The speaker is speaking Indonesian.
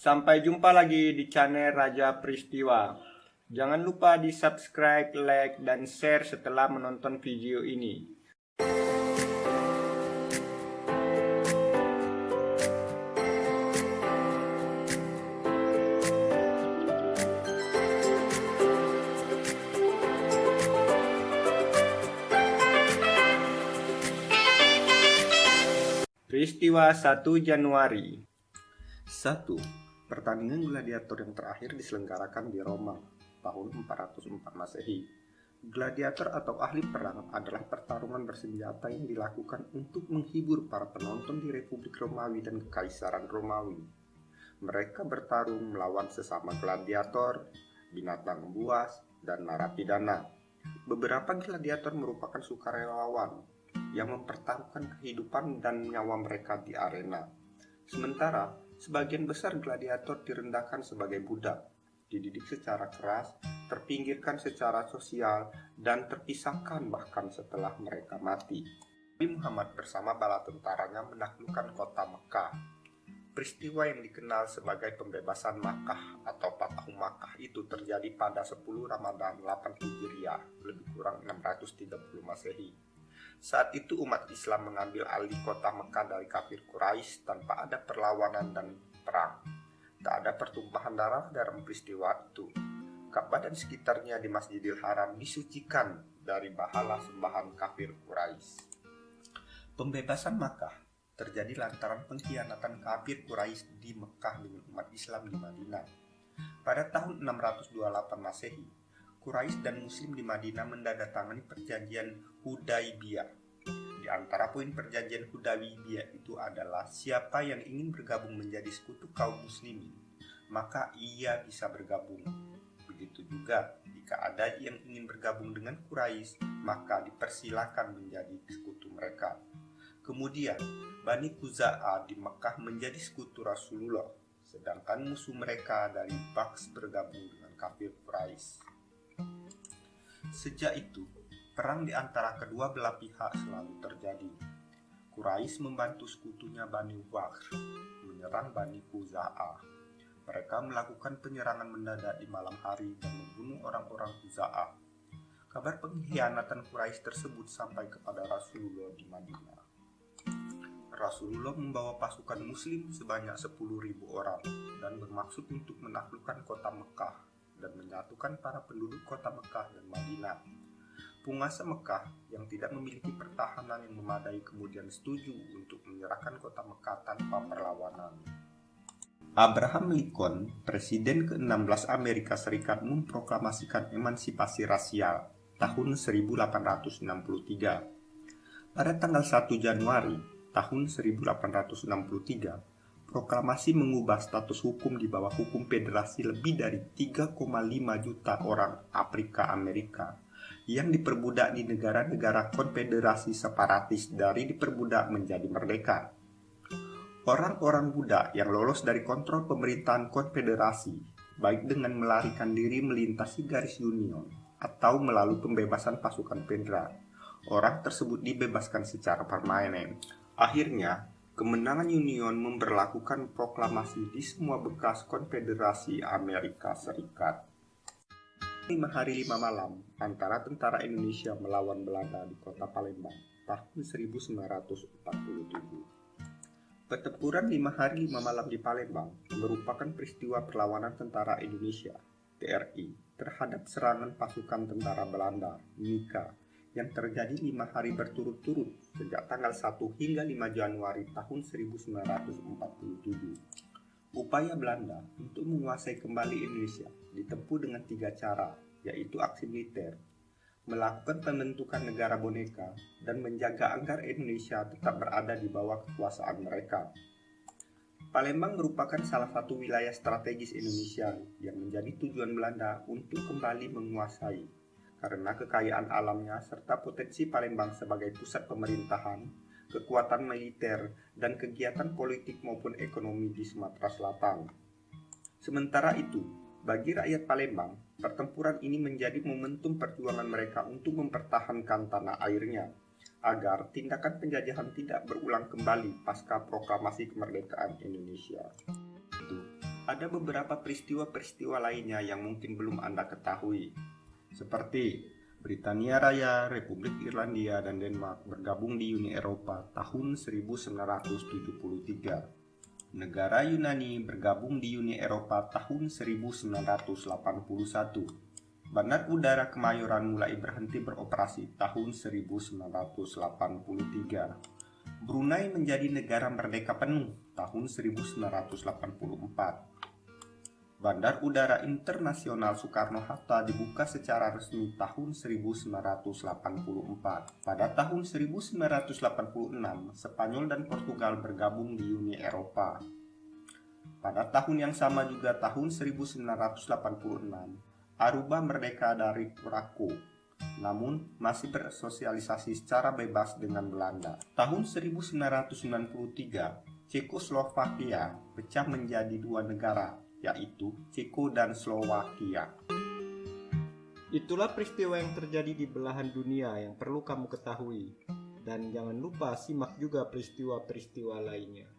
Sampai jumpa lagi di channel Raja Peristiwa. Jangan lupa di subscribe, like, dan share setelah menonton video ini. Peristiwa 1 Januari. 1. Pertandingan gladiator yang terakhir diselenggarakan di Roma tahun 404 Masehi. Gladiator atau ahli perang adalah pertarungan bersenjata yang dilakukan untuk menghibur para penonton di Republik Romawi dan Kekaisaran Romawi. Mereka bertarung melawan sesama gladiator, binatang buas, dan narapidana. Beberapa gladiator merupakan sukarelawan yang mempertaruhkan kehidupan dan nyawa mereka di arena. Sementara, sebagian besar gladiator direndahkan sebagai budak, dididik secara keras, terpinggirkan secara sosial, dan terpisahkan bahkan setelah mereka mati. Nabi Muhammad bersama bala tentaranya menaklukkan kota Mekah. Peristiwa yang dikenal sebagai pembebasan Makkah atau Fathu Makkah itu terjadi pada 10 Ramadan 8 Hijriah, lebih kurang 630 Masehi. Saat itu umat Islam mengambil alih kota Mekah dari kafir Quraisy tanpa ada perlawanan dan perang. Tak ada pertumpahan darah dalam peristiwa itu. Ka'bah dan sekitarnya di Masjidil Haram disucikan dari bahala sembahan kafir Quraisy. Pembebasan Makkah terjadi lantaran pengkhianatan kafir Quraisy di Mekah dengan umat Islam di Madinah. Pada tahun 628 Masehi, Quraisy dan Muslim di Madinah menandatangani perjanjian Hudaybiyah. Di antara poin perjanjian Hudaybiyah itu adalah siapa yang ingin bergabung menjadi sekutu kaum muslimin, maka ia bisa bergabung. Begitu juga jika ada yang ingin bergabung dengan Quraisy, maka dipersilakan menjadi sekutu mereka. Kemudian, Bani Khuza'ah di Mekah menjadi sekutu Rasulullah, sedangkan musuh mereka dari Baks bergabung dengan kafir Quraisy. Sejak itu, perang di antara kedua belah pihak selalu terjadi. Quraisy membantu sekutunya Bani Bakr menyerang Bani Khuza'ah. Mereka melakukan penyerangan mendadak di malam hari dan membunuh orang-orang Khuza'ah. Kabar pengkhianatan Quraisy tersebut sampai kepada Rasulullah di Madinah. Rasulullah membawa pasukan muslim sebanyak 10.000 orang dan bermaksud untuk menaklukkan kota Mekah dan menyatukan para penduduk kota Mekah dan Madinah. Penguasa Mekah yang tidak memiliki pertahanan yang memadai kemudian setuju untuk menyerahkan kota Mekah tanpa perlawanan. Abraham Lincoln, Presiden ke-16 Amerika Serikat, memproklamasikan emansipasi rasial tahun 1863. Pada tanggal 1 Januari tahun 1863, proklamasi mengubah status hukum di bawah hukum federasi lebih dari 3,5 juta orang Afrika Amerika yang diperbudak di negara-negara konfederasi separatis dari diperbudak menjadi merdeka. Orang-orang budak yang lolos dari kontrol pemerintahan konfederasi, baik dengan melarikan diri melintasi garis Union atau melalui pembebasan pasukan federal, orang tersebut dibebaskan secara permanen. Akhirnya, kemenangan Union memberlakukan proklamasi di semua bekas konfederasi Amerika Serikat. 5 hari 5 malam antara tentara Indonesia melawan Belanda di kota Palembang tahun 1947. Pertempuran 5 hari 5 malam di Palembang merupakan peristiwa perlawanan tentara Indonesia (TRI) terhadap serangan pasukan tentara Belanda (MIKA) yang terjadi 5 hari berturut-turut sejak tanggal 1 hingga 5 Januari tahun 1947. Upaya Belanda untuk menguasai kembali Indonesia ditempuh dengan 3 cara, yaitu aksi militer, melakukan pembentukan negara boneka, dan menjaga agar Indonesia tetap berada di bawah kekuasaan mereka. Palembang merupakan salah satu wilayah strategis Indonesia yang menjadi tujuan Belanda untuk kembali menguasai karena kekayaan alamnya serta potensi Palembang sebagai pusat pemerintahan, kekuatan militer, dan kegiatan politik maupun ekonomi di Sumatera Selatan. Sementara itu, bagi rakyat Palembang, pertempuran ini menjadi momentum perjuangan mereka untuk mempertahankan tanah airnya, agar tindakan penjajahan tidak berulang kembali pasca proklamasi kemerdekaan Indonesia. Ada beberapa peristiwa-peristiwa lainnya yang mungkin belum Anda ketahui, seperti Britania Raya, Republik Irlandia, dan Denmark bergabung di Uni Eropa tahun 1973. Negara Yunani bergabung di Uni Eropa tahun 1981. Bandar Udara Kemayoran mulai berhenti beroperasi tahun 1983. Brunei menjadi negara merdeka penuh tahun 1984. Bandar Udara Internasional Soekarno-Hatta dibuka secara resmi tahun 1984. Pada tahun 1986, Spanyol dan Portugal bergabung di Uni Eropa. Pada tahun yang sama juga tahun 1986, Aruba merdeka dari Moroko, namun masih bersosialisasi secara bebas dengan Belanda. Tahun 1993, Cekoslovakia pecah menjadi dua negara, yaitu Ceko dan Slovakia. Itulah peristiwa yang terjadi di belahan dunia yang perlu kamu ketahui. Dan jangan lupa simak juga peristiwa-peristiwa lainnya.